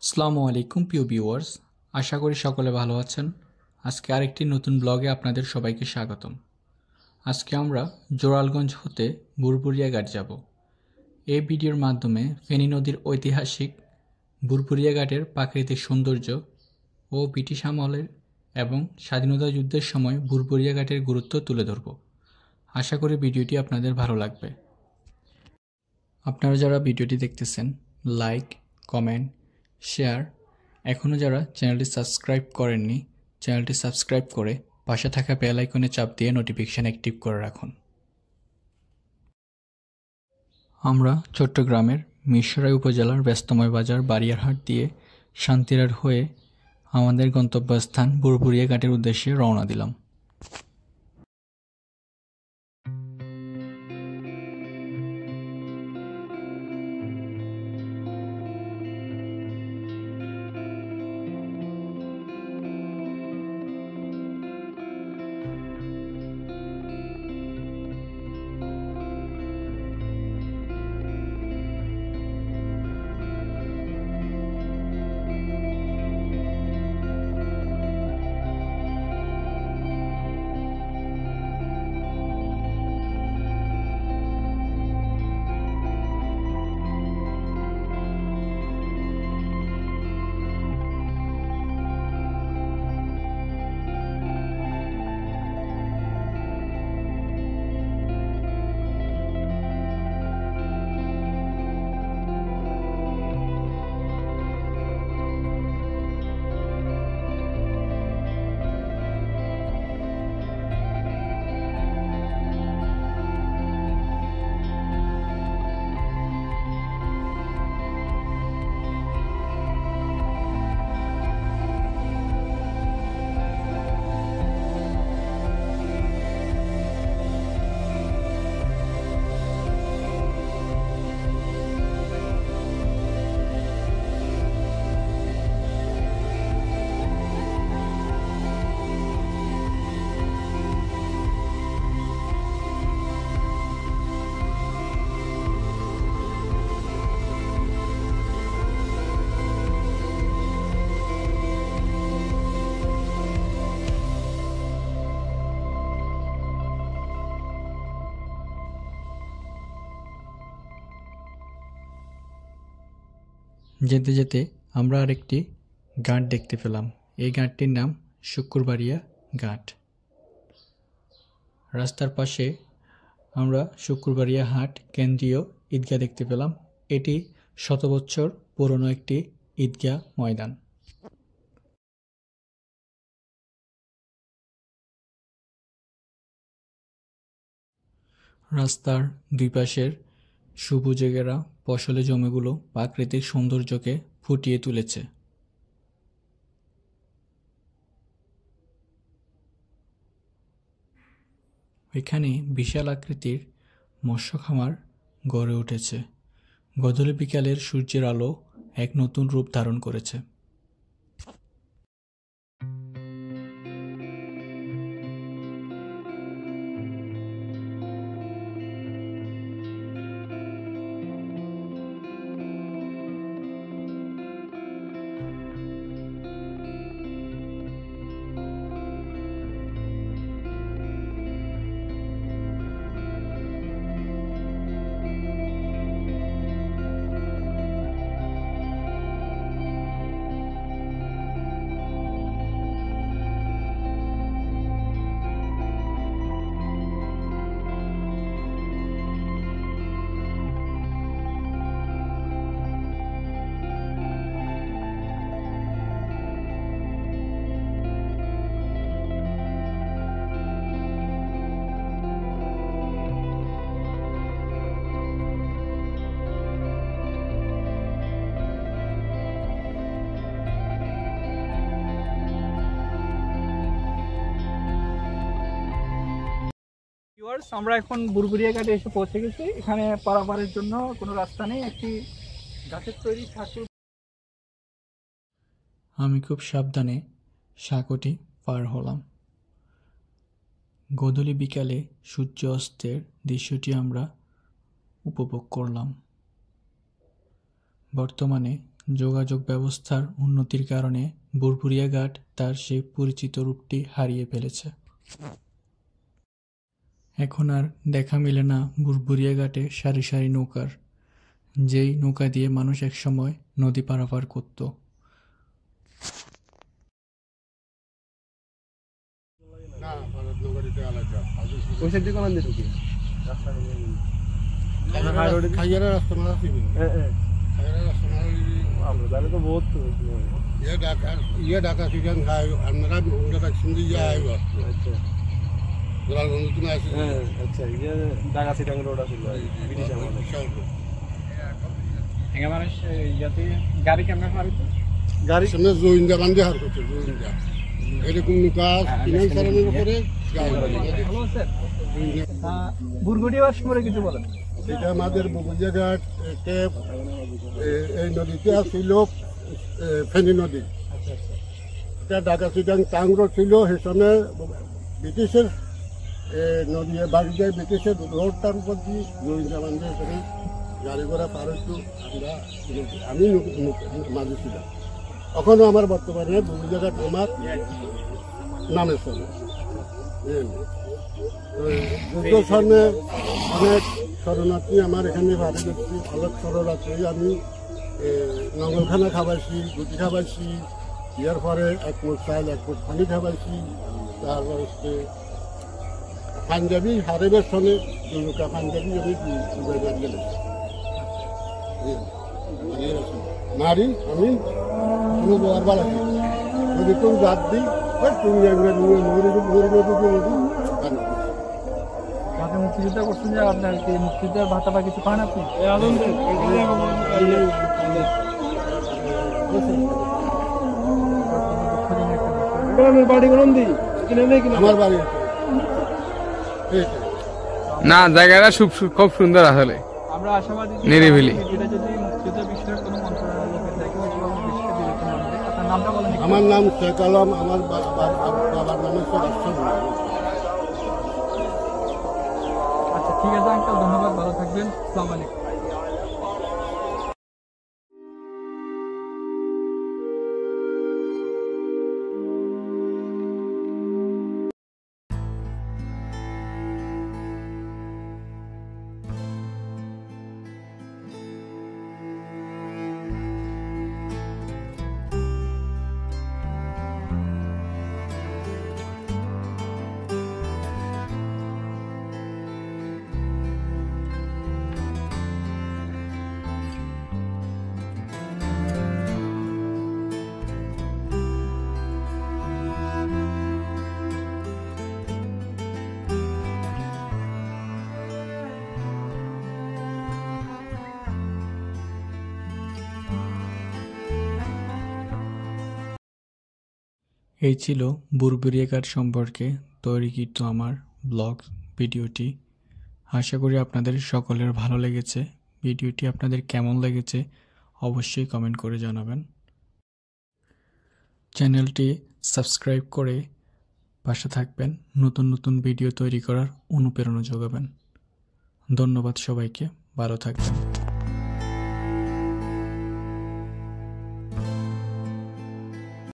আসসালামু আলাইকুম প্রিয় ভিউয়ার্স, আশা করি সকলে ভালো আছেন। আজকে আরেকটি নতুন ব্লগে আপনাদের সবাইকে স্বাগতম। আজকে আমরা জোরালগঞ্জ হতে বুরবুরিয়া ঘাট যাব। এই ভিডিওর মাধ্যমে ফেনী নদীর ঐতিহাসিক বুরবুরিয়া ঘাটের প্রাকৃতিক সৌন্দর্য ও ব্রিটিশ আমলের এবং স্বাধীনতা যুদ্ধের সময় বুরবুরিয়া ঘাটের গুরুত্ব তুলে ধরব। আশা করি ভিডিওটি আপনাদের ভালো লাগবে। আপনারা যারা ভিডিওটি দেখতেছেন, লাইক, কমেন্ট, শেয়ার, এখনও যারা চ্যানেলটি সাবস্ক্রাইব করেননি, চ্যানেলটি সাবস্ক্রাইব করে পাশে থাকা বেল আইকনে চাপ দিয়ে নোটিফিকেশান অ্যাক্টিভ করে রাখুন। আমরা চট্টগ্রামের মিরসরাই উপজেলার ব্যস্তময় বাজার বারিয়ারহাট দিয়ে শান্তিরাট হয়ে আমাদের গন্তব্যস্থান বুরবুরিয়া ঘাটের উদ্দেশ্যে রওনা দিলাম। যেতে যেতে আমরা আরেকটি ঘাট দেখতে পেলাম। এই ঘাটটির নাম শুক্রবাড়িয়া ঘাট। রাস্তার পাশে আমরা শুক্রবাড়িয়া হাট কেন্দ্রীয় ঈদগাহ দেখতে পেলাম। এটি 100 বছর পুরনো একটি ঈদগাহ ময়দান। রাস্তার দুই পাশের সবুজে ঘেরা ফসলের জমিগুলো প্রাকৃতিক সৌন্দর্যকে ফুটিয়ে তুলেছে। এখানে বিশাল আকৃতির মৎস্য খামার গড়ে উঠেছে। গধূলি বিকালের সূর্যের আলো এক নতুন রূপ ধারণ করেছে। আমরা এখন বুরবুরিয়া ঘাটে এসে পৌঁছে গেছি। এখানে পারাপারের জন্য কোনো রাস্তা নেই, একটি ঘাটের তৈরি ঠাকুর। আমি খুব সাবধানে সাঁকোটি পার হলাম। গধূলি বিকালে সূর্য অস্তের দৃশ্যটি আমরা উপভোগ করলাম। বর্তমানে যোগাযোগ ব্যবস্থার উন্নতির কারণে বুরবুরিয়া ঘাট তার সেই পরিচিত রূপটি হারিয়ে ফেলেছে। এখন আর দেখা মেলে না বুরবুরিয়া ঘাটে সারি সারি নৌকার, যেই নৌকা দিয়ে মানুষ একসময় নদী পারাপার করত। গাড়ি কেমন গাড়ি সামনে জৈন্দা বান্ধে হার করছে, জৈন্দা এরকম নৌকা কিনে চালানোর উপরে বুরগুড়িয়া সম্পর্কে কিছু বলেন। এটা আমাদের বুরবুরিয়া ঘাট এই নদীতে ছিল ফেনী নদী। এটা ঢাকা চিটাং টাঙ্গ ছিল সে সময় ব্রিটিশের নদী বাড়ি যায়, ব্রিটিশের রোডটার উপর দিয়ে জৈন্দা বান্ধে এখানে গাড়ি ঘোড়া পার হতো। আমি মাঝে ছিলাম, এখনো আমার বর্তমানে বুরবুরিয়া ঘাট আমার নামে চলে। যুদ্ধ সামনে অনেক শরণার্থী আমার এখানে ভাড়ি দেখছি, অনেক শরণার্থী আমি নঙ্গলখানা খাবাইছি, রুটি খাবাইছি, ইয়ার পরে এক মুঠ চাল এক মুঠ পানি খাবাইছি। তারপর হচ্ছে পাঞ্জাবি হারেবের সঙ্গে দুর্গা পাঞ্জাবি আমি গেলে নারী আমি কোনো বারবার আছি যদি তুমি রাত দিই তুমি মুক্তিযুদ্ধ করছেন যে আপনার কি মুক্তিযুদ্ধের ভাতা বা কিছু পান আপনি? আমার বাড়ি না, জায়গাটা খুব সুন্দর আসলে, আমরা আশাবাদী নিরিবিলি। এটা যদি মুক্তিযুদ্ধ বিষয়ের কোনো মন্ত্রণালয় লোকে থাকে দেশকে বিরত মানবে। আপনার নামটা বলেন। আমার নাম শেখ আলম, আমার বাবার নাম হচ্ছে রাষ্ট্র। আচ্ছা ঠিক আছে আঙ্কেল, ধন্যবাদ, ভালো থাকবেন, আসসালামু আলাইকুম। এই ছিল বুরবুরিয়া ঘাট সম্পর্কে তৈরিকৃত আমার ব্লগ ভিডিওটি। আশা করি আপনাদের সকলের ভালো লেগেছে। ভিডিওটি আপনাদের কেমন লেগেছে অবশ্যই কমেন্ট করে জানাবেন। চ্যানেলটি সাবস্ক্রাইব করে পাশে থাকবেন, নতুন নতুন ভিডিও তৈরি করার অনুপ্রেরণা যোগাবেন। ধন্যবাদ সবাইকে, ভালো থাকবেন।